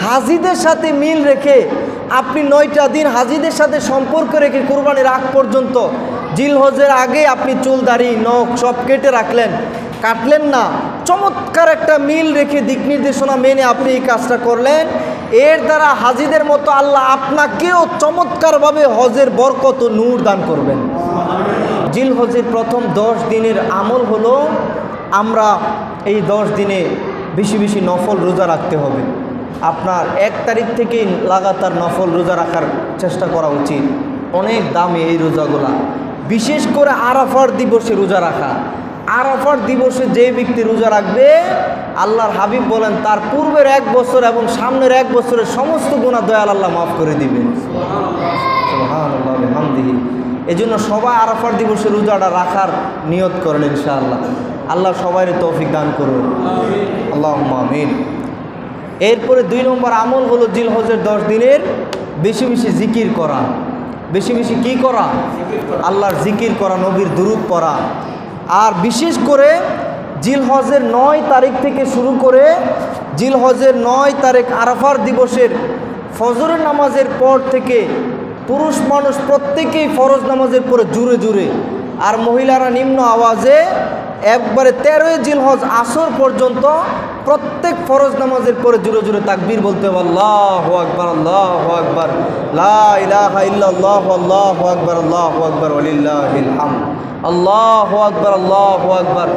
হাজিদের সাথে মিল রেখে আপনি 9টা দিন হাজিদের সাথে সম্পর্ক রেখে কুরবানির আগ পর্যন্ত জিলহজের আগে আপনি চুল দাড়ি নখ সব কেটে রাখলেন, কাটলেন না, চমৎকার একটা মিল রেখে দিক নির্দেশনা মেনে আপনি এই কাজটা করলেন। এর দ্বারা হাজিদের মতো আল্লাহ আপনাকেও চমৎকারভাবে হজের বরকত ও নূর দান করবেন। জিলহজের প্রথম 10 দিনের আমল হলো আমরা এই 10 দিনে বেশি বেশি নফল রোজা রাখতে হবে। আপনার 1 তারিখ থেকেই লাগাতার নফল রোজা রাখার চেষ্টা করা উচিত। অনেক দামি এই রোজাগুলা, বিশেষ করে আরাফার দিবসে রোজা রাখা। আরাফার দিবসে যে ব্যক্তি রোজা রাখবে, আল্লাহর হাবিব বলেন তার পূর্বের 1 বছর এবং সামনের 1 বছরের সমস্ত গুনাহ দয়াল আল্লাহ মাফ করে দিবেন। সুবহানাল্লাহ ওয়া বিহামদিহি। এজন্য সবাই আরাফার দিবসে রোজাটা রাখার নিয়ত করেন ইনশাআল্লাহ। আল্লাহ সবাইকে তৌফিক দান করুন, আল্লাহুম্মা আমিন। এরপরে 2 নম্বর আমল হলো জিলহজের 10 দিনের বেশি বেশি জিকির করা। বেশি বেশি কি করা? আল্লাহর জিকির করা, নবীর দুরূদ পড়া। আর বিশেষ করে জিলহজের 9 তারিখ থেকে শুরু করে জিলহজের 9 তারিখ আরাফার দিবসের ফজরের নামাজের পর থেকে পুরুষ মানুষ প্রত্যেকেই ফরজ নামাজের পরে জুড়ে জুড়ে, আর মহিলারা নিম্ন আওয়াজে একবারে 13 জিলহজ আসর পর্যন্ত প্রত্যেক ফরজ নামাজের পরে জুড়ে জুড়ে তাকবীর বলতে হবে, আল্লাহু আকবার, আল্লাহু আকবার, লা ইলাহা ইল্লাল্লাহু, আল্লাহু আকবার, আল্লাহু আকবার, ওয়ালিল্লাহিল হামদ, আল্লাহু আকবার, আল্লাহু আকবার,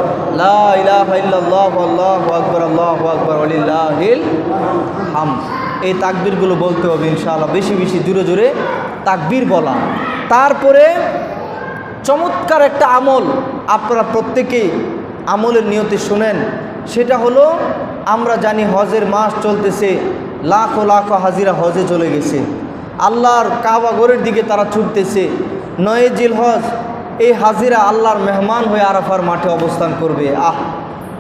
লা ইলাহা ইল্লাল্লাহু, আল্লাহু আকবার, আল্লাহু আকবার, ওয়ালিল্লাহিল হামদ। এই তাকবীরগুলো বলতে হবে ইনশাআল্লাহ, বেশি বেশি জুড়ে জুড়ে তাকবীর বলা। তারপরে চমৎকার একটা আমল আপনারা প্রত্যেকেই আমলের নিয়তে শুনেন, সেটা হলো আমরা জানি হজের মাস চলতেছে, লাখো লাখো হাজিরা হজে চলে গেছে, আল্লাহর কাবা ঘরের দিকে তারা ছুটতেছে। 9 জিলহজ এই হাজিরা আল্লাহর মেহমান হয়ে আরাফার মাঠে অবস্থান করবে।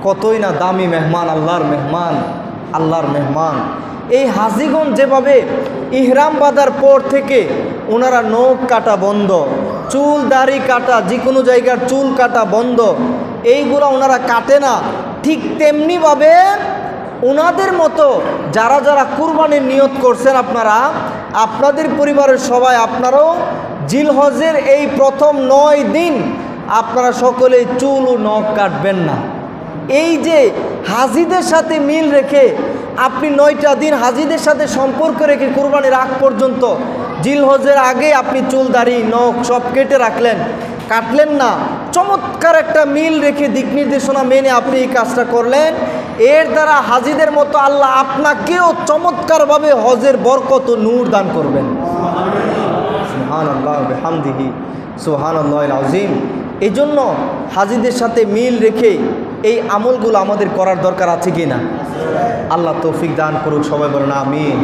কতই না দামি মেহমান, আল্লাহর মেহমান, আল্লাহর মেহমান। এই হাজিগণ যেভাবে ইহরাম বাঁধার পর থেকে ওনারা নখ কাটা বন্ধ, চুল দাড়ি কাটা, যে কোনো জায়গার চুল কাটা বন্ধ, এইগুলো ওনারা কাটে না। ঠিক তেমনিভাবে ওনাদের মতো যারা যারা কুরবানির নিয়ত করছেন আপনারা, আপনাদের পরিবারের সবাই আপনারাও জিলহজের এই প্রথম 9 দিন আপনারা সকলেই চুল ও নখ কাটবেন না। এই যে হাজিদের সাথে মিল রেখে আপনি 9টা দিন হাজিদের সাথে সম্পর্ক রেখে কুরবানির আগ পর্যন্ত জিলহজের আগে আপনি চুল দাড়ি নখ সব কেটে রাখলেন, কাটলেন না, চমৎকার একটা মিল রেখে দিক নির্দেশনা মেনে আপনি এই কাজটা করলেন। এর দ্বারা হাজিদের মতো আল্লাহ আপনাকেও চমৎকারভাবে হজের বরকত ও নূর দান করবেন। সুবহানাল্লাহ ওয়া বিহামদিহি, সুবহানাল্লাহিল আযীম। এই জন্য হাজিদের সাথে মিল রেখে এই আমলগুলো আমাদের করার দরকার আছে কি না? আল্লাহ তৌফিক দান করুক, সবাই বলেন আমিন।